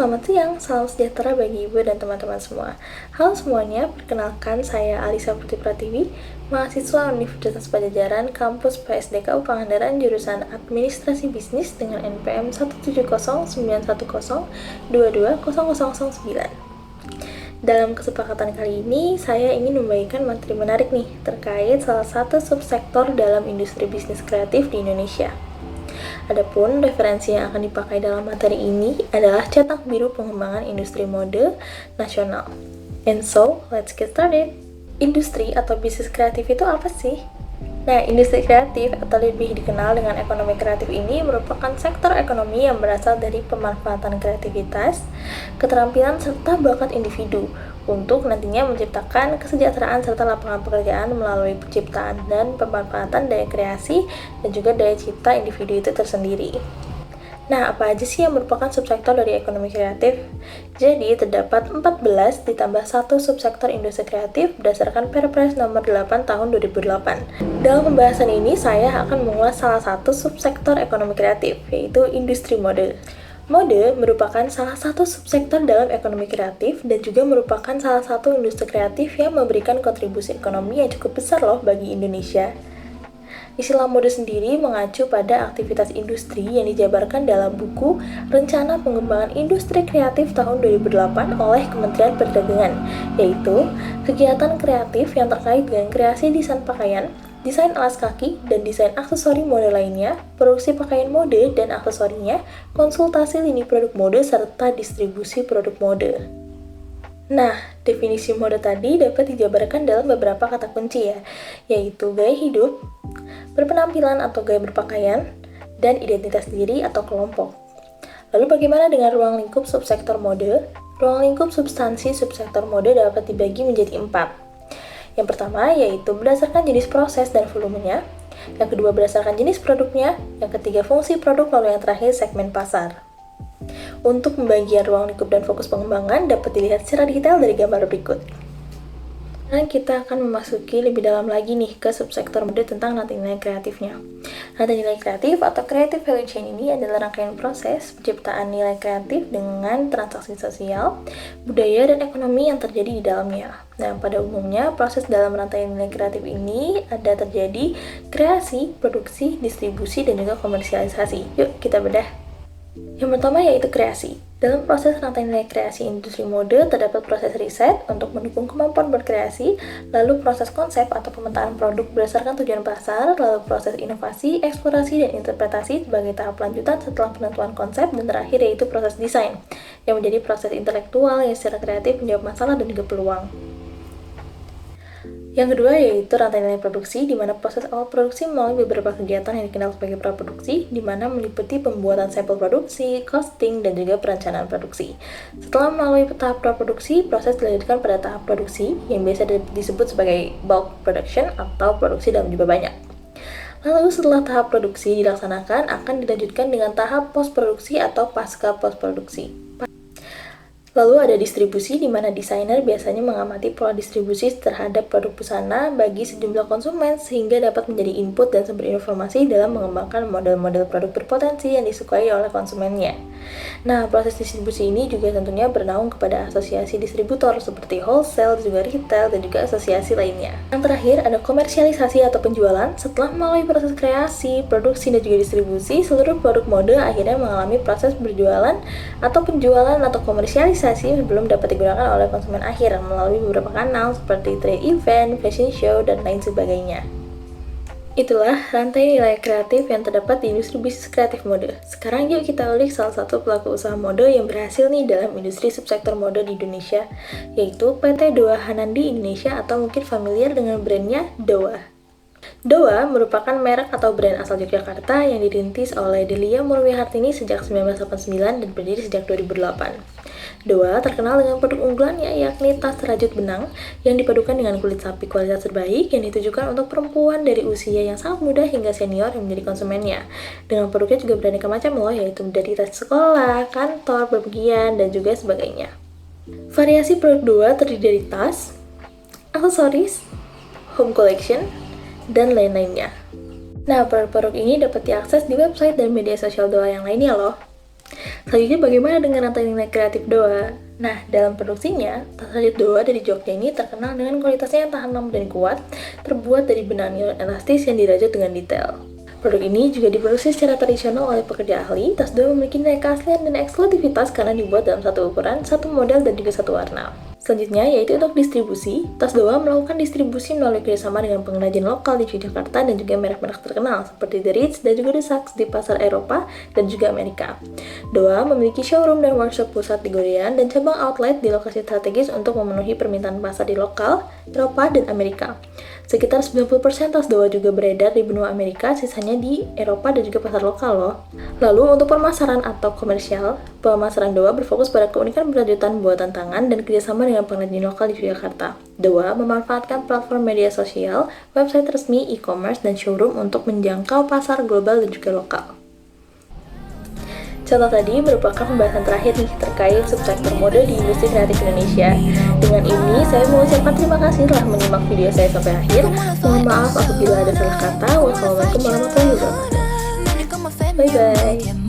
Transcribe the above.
selamat siang, salam sejahtera bagi ibu dan teman-teman semua. Halo semuanya, perkenalkan saya Alisa Putri Pratiwi, mahasiswa Universitas Padjadjaran, kampus PSDKU Pangandaran, jurusan Administrasi Bisnis dengan NPM 1709102200009. Dalam kesepakatan kali ini, saya ingin membagikan materi menarik nih, terkait salah satu subsektor dalam industri bisnis kreatif di Indonesia. Adapun referensi yang akan dipakai dalam materi ini adalah Cetak Biru Pengembangan Industri Mode Nasional. And so, let's get started. Industri atau bisnis kreatif itu apa sih? Nah, industri kreatif atau lebih dikenal dengan ekonomi kreatif ini merupakan sektor ekonomi yang berasal dari pemanfaatan kreativitas, keterampilan serta bakat individu untuk nantinya menciptakan kesejahteraan serta lapangan pekerjaan melalui penciptaan dan pemanfaatan daya kreasi dan juga daya cipta individu itu tersendiri. Nah, apa aja sih yang merupakan subsektor dari ekonomi kreatif? Jadi, terdapat 14 ditambah 1 subsektor industri kreatif berdasarkan Perpres nomor 8 tahun 2008. Dalam pembahasan ini, saya akan mengulas salah satu subsektor ekonomi kreatif, yaitu industri mode. Mode merupakan salah satu subsektor dalam ekonomi kreatif dan juga merupakan salah satu industri kreatif yang memberikan kontribusi ekonomi yang cukup besar loh bagi Indonesia. Istilah mode sendiri mengacu pada aktivitas industri yang dijabarkan dalam buku Rencana Pengembangan Industri Kreatif tahun 2008 oleh Kementerian Perdagangan, yaitu kegiatan kreatif yang terkait dengan kreasi desain pakaian, desain alas kaki, dan desain aksesori mode lainnya, produksi pakaian mode dan aksesorinya, konsultasi lini produk mode, serta distribusi produk mode. Nah, definisi mode tadi dapat dijabarkan dalam beberapa kata kunci ya, yaitu gaya hidup, berpenampilan atau gaya berpakaian, dan identitas diri atau kelompok. Lalu bagaimana dengan ruang lingkup subsektor mode? Ruang lingkup substansi subsektor mode dapat dibagi menjadi 4. Yang pertama yaitu berdasarkan jenis proses dan volumenya, yang kedua berdasarkan jenis produknya, yang ketiga fungsi produk, lalu yang terakhir segmen pasar. Untuk pembagian ruang lingkup dan fokus pengembangan dapat dilihat secara detail dari gambar berikut. Sekarang kita akan memasuki lebih dalam lagi nih ke subsektor mode tentang rantai nilai kreatifnya. Rantai nilai kreatif atau creative value chain ini adalah rangkaian proses penciptaan nilai kreatif dengan transaksi sosial, budaya, dan ekonomi yang terjadi di dalamnya. Nah, pada umumnya proses dalam rantai nilai kreatif ini ada terjadi kreasi, produksi, distribusi, dan juga komersialisasi. Yuk kita bedah. Yang pertama yaitu kreasi. Dalam proses rantai nilai kreasi industri mode, terdapat proses riset untuk mendukung kemampuan berkreasi, lalu proses konsep atau pemetaan produk berdasarkan tujuan pasar, lalu proses inovasi, eksplorasi, dan interpretasi sebagai tahap lanjutan setelah penentuan konsep, dan terakhir yaitu proses desain, yang menjadi proses intelektual yang secara kreatif menjawab masalah dan juga peluang. Yang kedua yaitu rantai nilai produksi, di mana proses awal produksi melalui beberapa kegiatan yang dikenal sebagai praproduksi, di mana meliputi pembuatan sampel produksi, costing, dan juga perencanaan produksi. Setelah melalui tahap praproduksi, proses dilanjutkan pada tahap produksi, yang biasa disebut sebagai bulk production atau produksi dalam jumlah banyak. Lalu setelah tahap produksi dilaksanakan, akan dilanjutkan dengan tahap post-produksi atau pasca post-produksi. Lalu ada distribusi, di mana desainer biasanya mengamati pola distribusi terhadap produk busana bagi sejumlah konsumen sehingga dapat menjadi input dan sumber informasi dalam mengembangkan model-model produk berpotensi yang disukai oleh konsumennya. Nah, proses distribusi ini juga tentunya bernaung kepada asosiasi distributor seperti wholesale, juga retail, dan juga asosiasi lainnya. Yang terakhir ada komersialisasi atau penjualan. Setelah melalui proses kreasi, produksi, dan juga distribusi, seluruh produk mode akhirnya mengalami proses berjualan atau penjualan atau komersialisasi sebelum dapat digunakan oleh konsumen akhir melalui beberapa kanal seperti trade event, fashion show, dan lain sebagainya. Itulah rantai nilai kreatif yang terdapat di industri bisnis kreatif mode. Sekarang yuk kita ulik salah satu pelaku usaha mode yang berhasil nih dalam industri subsektor mode di Indonesia, yaitu PT Dowa Hanandi Indonesia atau mungkin familiar dengan brandnya Dowa. Dowa merupakan merek atau brand asal Yogyakarta yang dirintis oleh Delia Murwihartini sejak 1989 dan berdiri sejak 2008. Dowa terkenal dengan produk unggulannya yakni tas rajut benang yang dipadukan dengan kulit sapi kualitas terbaik yang ditujukan untuk perempuan dari usia yang sangat muda hingga senior yang menjadi konsumennya. Dengan produknya juga beraneka macam loh, yaitu dari tas sekolah, kantor, bepergian, dan juga sebagainya. Variasi produk Dowa terdiri dari tas, aksesoris, home collection, dan lain-lainnya. Nah, produk-produk ini dapat diakses di website dan media sosial Dowa yang lainnya loh. Selanjutnya bagaimana dengan rantai nilai kreatif Doa? Nah, dalam produksinya, tas rajut Doa dari Jogja ini terkenal dengan kualitasnya yang tahan lama dan kuat, terbuat dari benang nilon elastis yang dirajut dengan detail. Produk ini juga diproduksi secara tradisional oleh pekerja ahli. Tas Doa memiliki nilai keaslian dan eksklusivitas karena dibuat dalam satu ukuran, satu model, dan juga satu warna. Selanjutnya yaitu untuk distribusi. Tas Doa melakukan distribusi melalui kerjasama dengan pengrajin lokal di Yogyakarta dan juga merek-merek terkenal seperti The Ritz dan juga The Saks di pasar Eropa dan juga Amerika. Doa memiliki showroom dan workshop pusat di Gorean dan cabang outlet di lokasi strategis untuk memenuhi permintaan pasar di lokal, Eropa, dan Amerika. Sekitar 90% tas Doa juga beredar di benua Amerika, sisanya di Eropa dan juga pasar lokal loh. Lalu untuk pemasaran atau komersial, pemasaran Doa berfokus pada keunikan perajutan buatan tangan dan kerjasama dengan pengrajin lokal di Yogyakarta. Doa memanfaatkan platform media sosial, website resmi, e-commerce, dan showroom untuk menjangkau pasar global dan juga lokal. Contoh tadi merupakan pembahasan terakhir nih terkait subsektor mode di industri kreatif Indonesia. Dengan ini, saya mengucapkan terima kasih telah menyimak video saya sampai akhir. Mohon maaf apabila ada salah kata. Wassalamualaikum warahmatullahi wabarakatuh. Bye-bye.